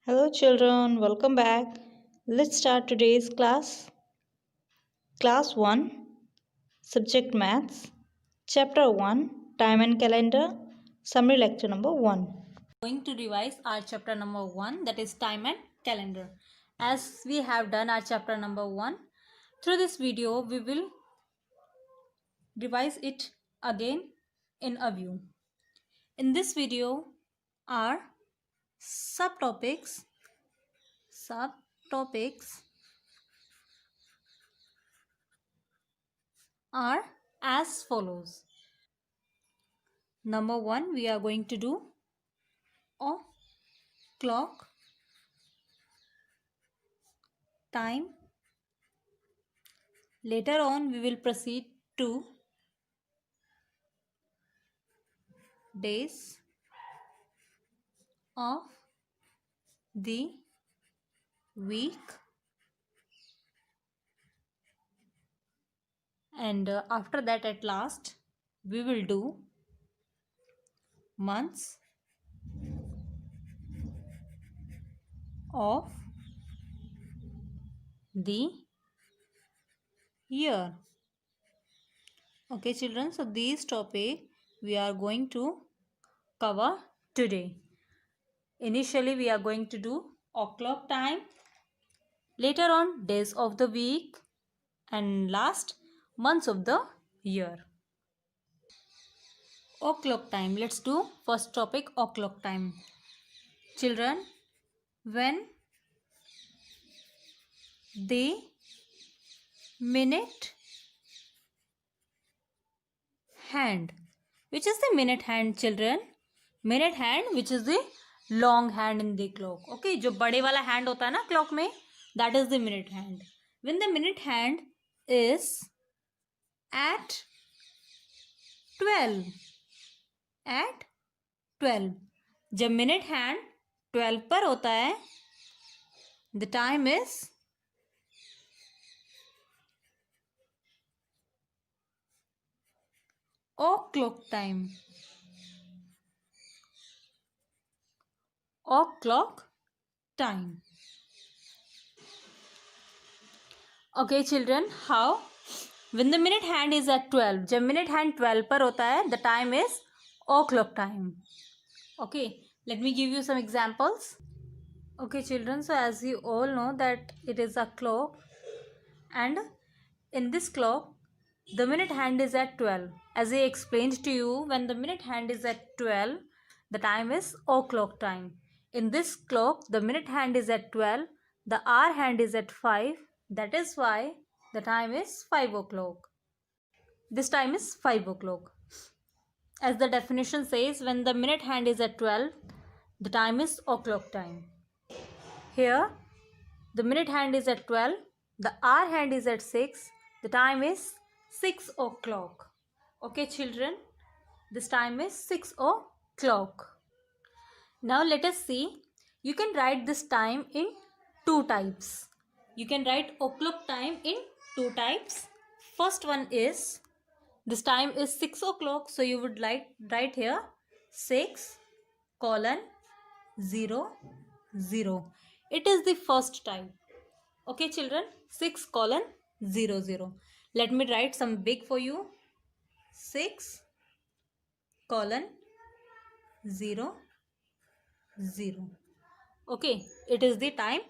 Hello, children, welcome back. Let's start today's class. Class 1, Subject Maths, Chapter 1, Time and Calendar, Summary Lecture number 1. Going to revise our chapter number 1, that is time and calendar. As we have done our chapter number 1, through this video we will revise it again in a view. In this video our subtopics are as follows. Number 1, we are going to do clock time. Later on we will proceed to days of the week, and after that at last we will do months of the year. Okay children, so these topic we are going to cover today. Initially we are going to do o'clock time, later on days of the week, and last months of the year. O'clock time. Let's do first topic, o'clock time. Children, when the minute hand, which is the minute hand children? Minute hand, which is the long hand in the clock. Okay, जो बड़े वाला hand होता है ना clock में, that is the minute hand. When the minute hand is at 12, जब minute hand 12 पर होता है, the time is o'clock time. O'clock time. Okay children, how? When the minute hand is at 12, जब minute hand 12 पर होता है, the time is o'clock time. Okay, let me give you some examples. Okay children, so as you all know that it is a clock, and in this clock the minute hand is at 12. As I explained to you, when the minute hand is at 12, the time is o'clock time. In this clock the minute hand is at 12, the hour hand is at 5, that is why the time is 5 o'clock. This time is 5 o'clock. As the definition says, when the minute hand is at 12, the time is o'clock time. Here the minute hand is at 12, the hour hand is at 6, the time is 6 o'clock. Okay children, this time is 6 o'clock. Now let us see, you can write this time in two types. You can write o'clock time in two types. First one is, this time is 6 o'clock, so you would write here 6 colon 0 0. It is the first type. Okay children, 6 colon 0 0. Let me write some big for you. 6 colon 0 0. Okay, it is the time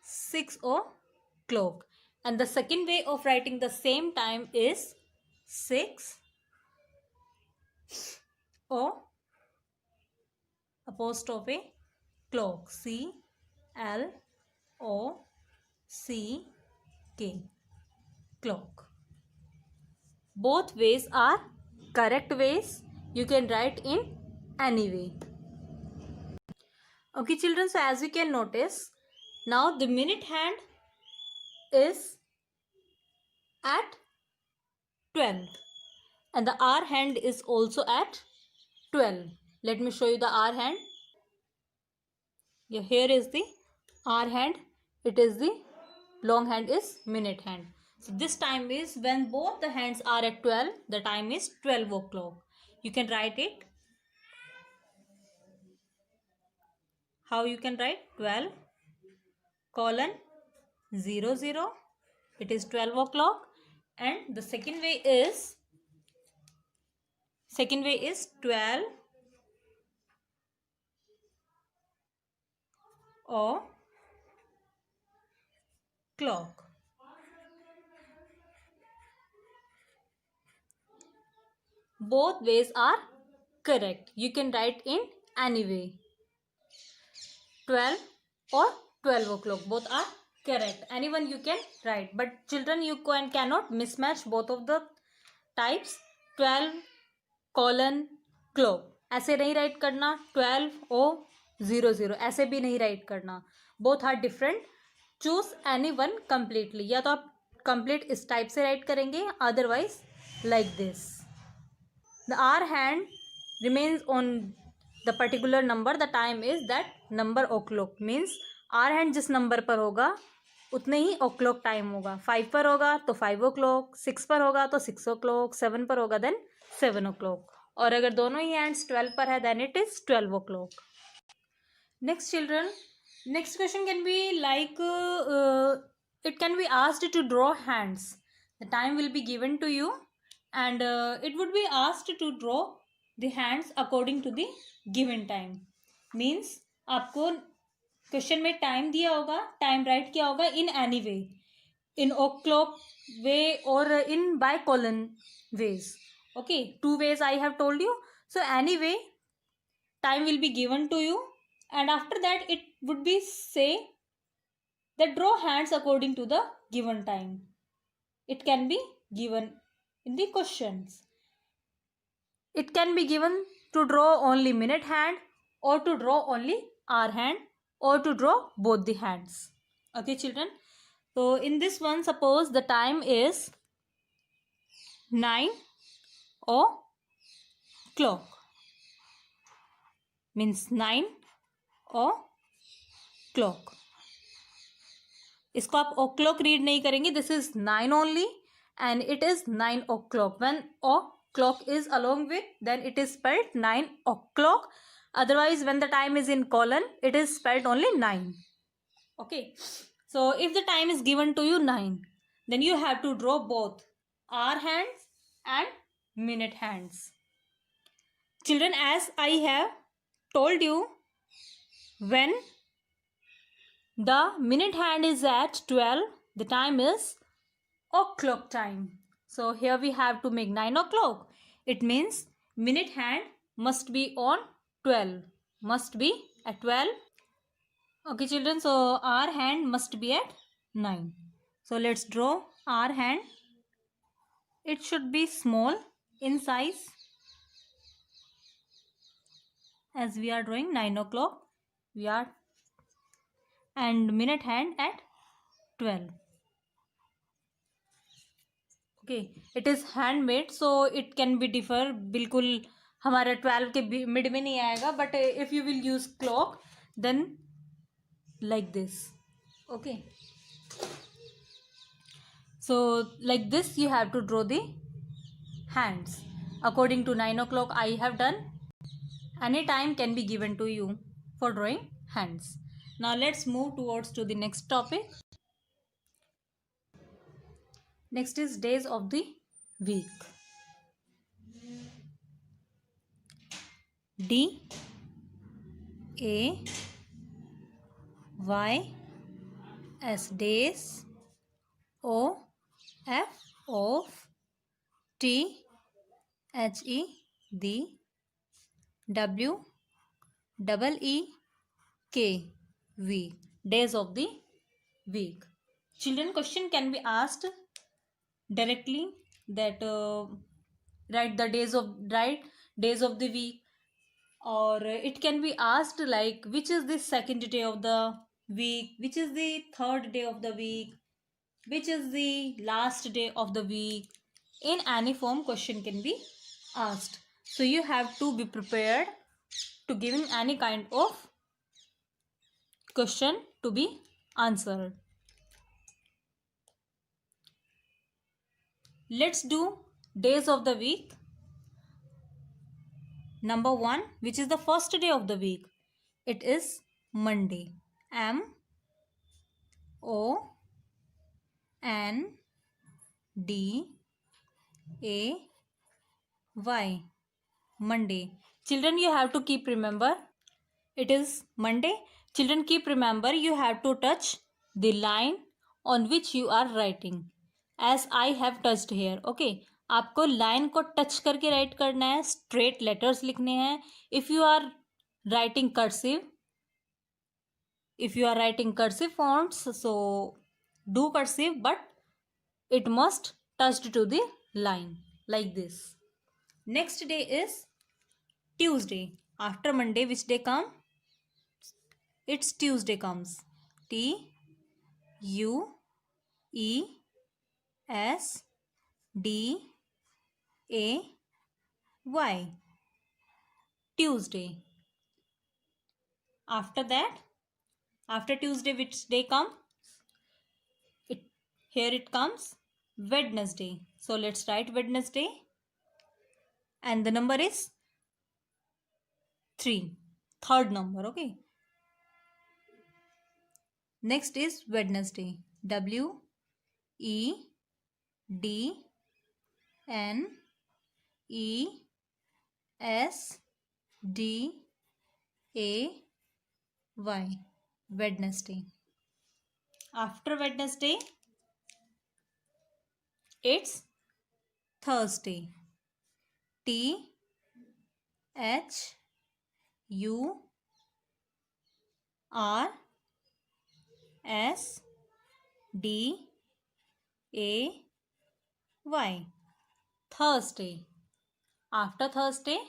6 o'clock. And the second way of writing the same time is 6 o apostrophe clock, CLOCK, clock. Both ways are correct ways. You can write in any way. Okay children, so as you can notice, now the minute hand is at 12 and the hour hand is also at 12. Let me show you the hour hand. Here is the hour hand, it is the long hand is minute hand. So this time is when both the hands are at 12, the time is 12 o'clock. You can write it how you can write 12 colon 00, it is 12 o'clock. And the second way is 12 o'clock. Both ways are correct. You can write in any way. 12 or 12 o'clock, both are correct. Anyone you can write, but children, you cannot mismatch both of the types. 12 colon clock ऐसे नहीं write करना, 12:00 ऐसे भी नहीं write करना. Both are different. Choose any one completely. या तो आप कंप्लीट इस टाइप से राइट करेंगे, otherwise like this. The hour hand remains on the particular number. The time is that number o'clock. Means hour hand जिस number पर होगा उतने ही o'clock टाइम होगा. 5 पर होगा तो 5 o'clock, 6 पर होगा तो 6 o'clock, 7 पर होगा देन 7 o'clock. और अगर दोनों ही हैंड्स 12 पर है then it is 12 o'clock. Next children, next question can be like it can be asked to draw hands. The time will be given to you and it would be asked to draw the hands according to the given time. Means आपको question में time दिया होगा, time right किया होगा in any way, in o'clock वे और in by colon ways. Okay, 2 ways I have told you. So anyway, time will be given to you and after that it would be say that draw hands according to the given time. It can be given in the questions. It can be given to draw only minute hand or to draw only hour hand or to draw both the hands. Okay children, so in this one suppose the time is 9 o'clock. Means 9 o'clock. इसको आप o'clock read नहीं करेंगे. This is 9 only and it is 9 o'clock. When o'clock is along with, then it is spelled 9 o'clock. Otherwise, when the time is in colon, it is spelled only 9. Okay. So, if the time is given to you 9, then you have to draw both hour hands and minute hands. Children, as I have told you, when the minute hand is at 12, the time is o'clock time. So here we have to make 9 o'clock. It means minute hand must be on 12. Must be at 12. Okay children, so our hand must be at 9. So let's draw our hand. It should be small in size. As we are drawing 9 o'clock, we are and minute hand at 12. Okay, it is handmade, so it can be differ. बिल्कुल हमारे 12 के mid में नहीं आएगा, but if you will use clock, then like this. Okay, so like this you have to draw the hands according to 9 o'clock. I have done. Any time can be given to you for drawing hands. Now let's move towards to the next topic. Next is days of the week. D A Y S days. O F of T H E the W double E K week. Days of the week. Children, question can be asked directly that write the days of the week, or it can be asked like which is the second day of the week, which is the third day of the week, which is the last day of the week. In any form question can be asked. So you have to be prepared to giving any kind of question to be answered. Let's do days of the week. Number 1, which is the first day of the week. It is Monday. Monday. Monday. Children, you have to keep remember. It is Monday. Children, keep remember you have to touch the line on which you are writing. As I have touched here. Okay. आपको line को touch करके write करना है. Straight letters लिखने हैं. If you are writing cursive fonts, so do cursive, but it must touched to the line like this. Next day is Tuesday. After Monday, which day come? It's Tuesday comes. Tuesday. Tuesday. After that, after Tuesday, which day come? Here it comes Wednesday. So let's write Wednesday. And the number is 3. Third number, okay? Next is Wednesday. Wednesday. Wednesday. After Wednesday, it's Thursday. Thursday. Thursday. After Thursday,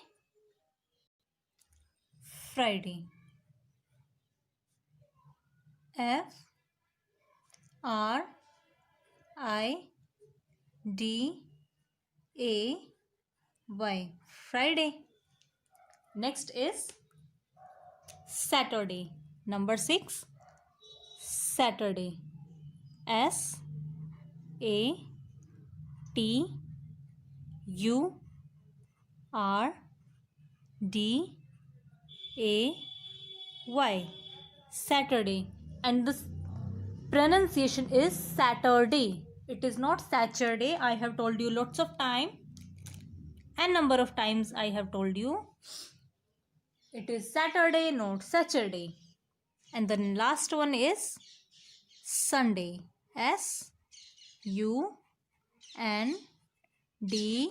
Friday. Friday. Friday. Next is Saturday. Number 6. Saturday. Saturday. Saturday. And the pronunciation is Saturday. It is not Saturday. I have told you lots of time. And number of times I have told you. It is Saturday, not Saturday. And the last one is Sunday. Sunday.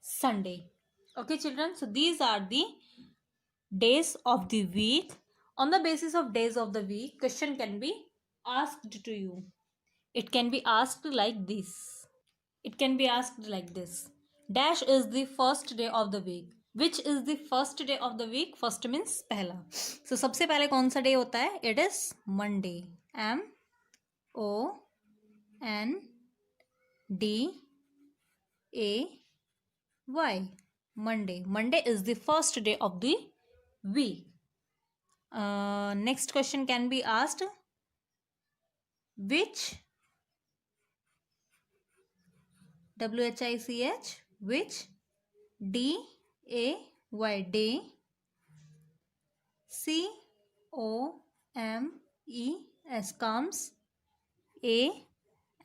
Sunday. Okay, children. So these are the days of the week. On the basis of days of the week, question can be asked to you. It can be asked like this. Dash is the first day of the week. Which is the first day of the week? First means पहला. So सबसे पहले कौन सा day होता है? It is Monday. Monday. Monday is the first day of the week. Next question can be asked. Which? WHICH. Which? DAY. Day. COMES. Comes.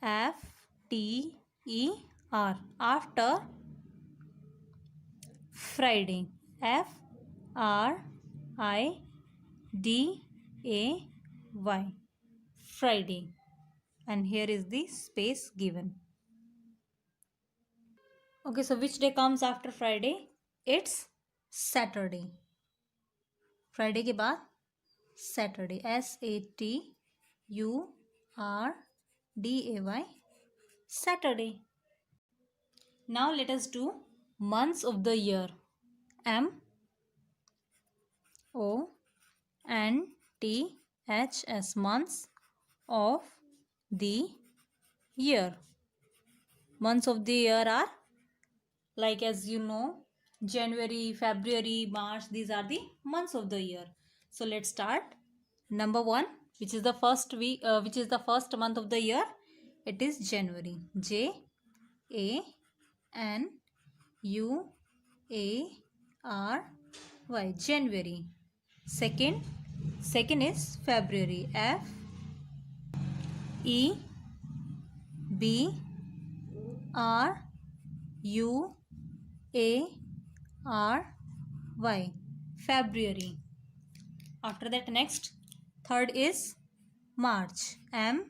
AFTER. After. Friday. FRIDAY. Friday. And here is the space given. Okay, so which day comes after Friday? It's Saturday. Friday के बाद Saturday. SATURDAY. Saturday. Now let us do months of the year. MONTHS. Months of the year. Months of the year are, like as you know, January, February, March. These are the months of the year. So let's start. Number 1, which is the first month of the year. It is January. JANUARY. Y. January. Second is February. F E B R U A R Y. February. After that, next, third is March. M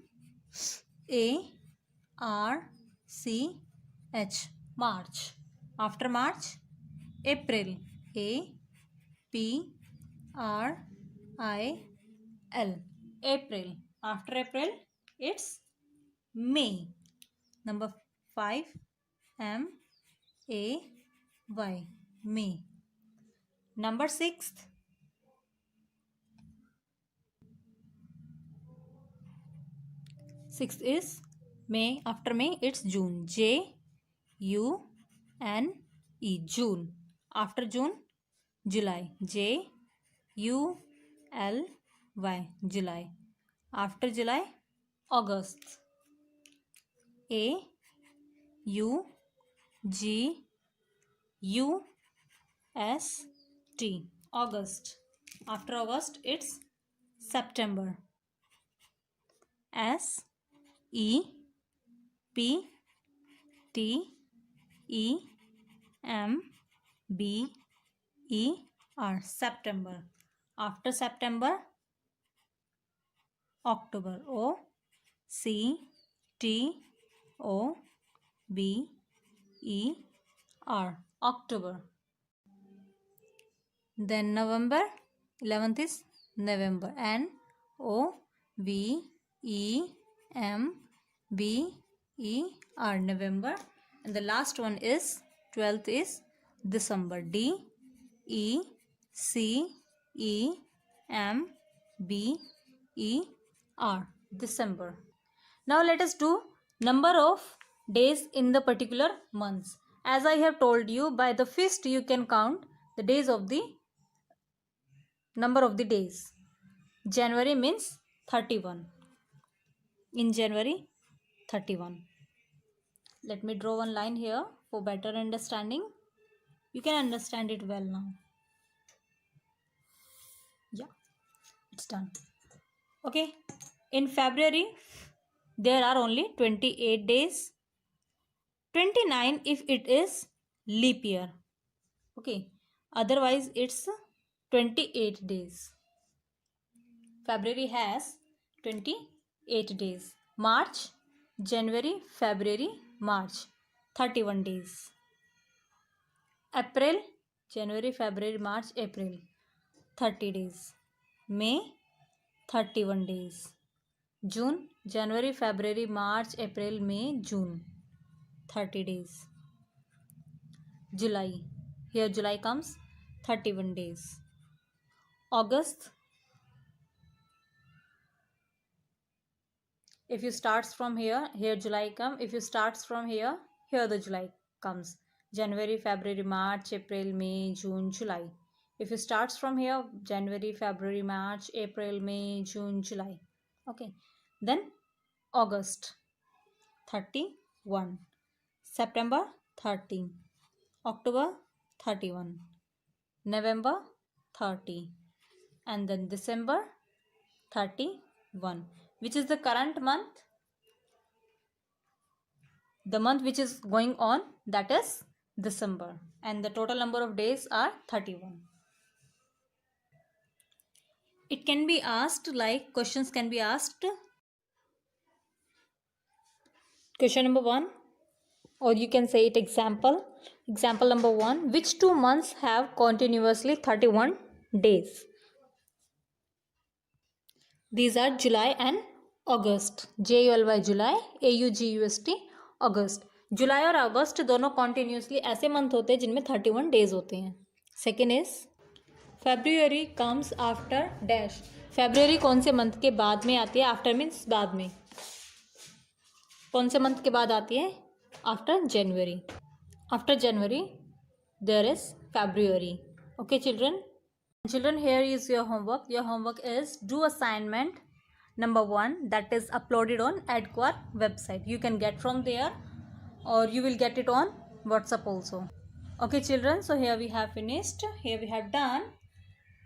A R C H. March. After March, April. A P R I L. April. After April, it's May. Number 5, M A Y. May. Number 6, is May. After May, it's June. J U N E. June. After June, July. J U L Y. July. After July, August. A U G U S T. August. After August, it's September. S E P T E M B E R. September. After September, October. O C T O B E R. October. Then November. 11th is November. N O V E M B E R. November. And the last one is 12th is December. D E C E M B E R. December. Now let us do number of days in the particular months. As I have told you, by the fist you can count the days of the number of the days. January means 31. In January, 31. Let me draw one line here for better understanding. You can understand it well now. Yeah, it's done. Okay. In February, there are only 28 days. 29 if it is leap year. Okay. Otherwise, it's 28 days. February has 28 days. March, January, February, March, 31 days. April, January, February, March, April, 30 days. May, 31 days. June, January, February, March, April, May, June, 30 days. July, here July comes, 31 days. August, if you starts from here July come. If you starts from here the July comes. January, February, March, April, May, June, July. If you starts from here, January, February, March, April, May, June, July. Okay. Then August, 31. September, 30. October, 31. November, 30. And then December, 31. Which is the current month? The month which is going on, that is December. And the total number of days are 31. It can be asked, like questions can be asked. Question number 1, or you can say it example. Example number 1, which 2 months have continuously 31 days? These are July and August. JULY July, AUGUST August. जुलाई और अगस्त दोनों continuously ऐसे month होते हैं जिनमें 31 days होते हैं. Second is February comes after dash. February कौन से मंथ के बाद में आती है? आफ्टर मीन्स बाद में. कौन से मंथ के बाद आती है? After January. After January there is February. Okay children. Children, here is your homework. Your homework is do assignment number 1 that is uploaded on EdQuar website. You can get from there or you will get it on WhatsApp also. Okay children, so here we have finished, here we have done.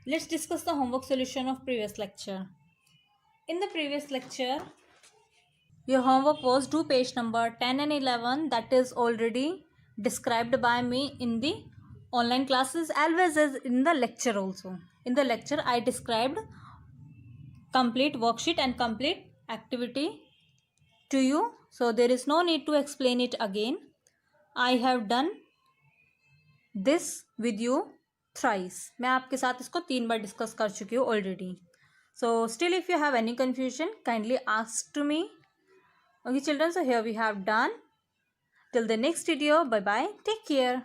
Let's discuss the homework solution of previous lecture. In the previous lecture, your homework was do page number 10 and 11, that is already described by me in the online classes as well as in the lecture also. In the lecture, I described complete worksheet and complete activity to you. So there is no need to explain it again. I have done this with you thrice. मैं आपके साथ इसको 3 बार discuss कर चुकी हूँ already. So still if you have any confusion, kindly ask to me. Okay children, so here we have done. Till the next video, bye bye, take care.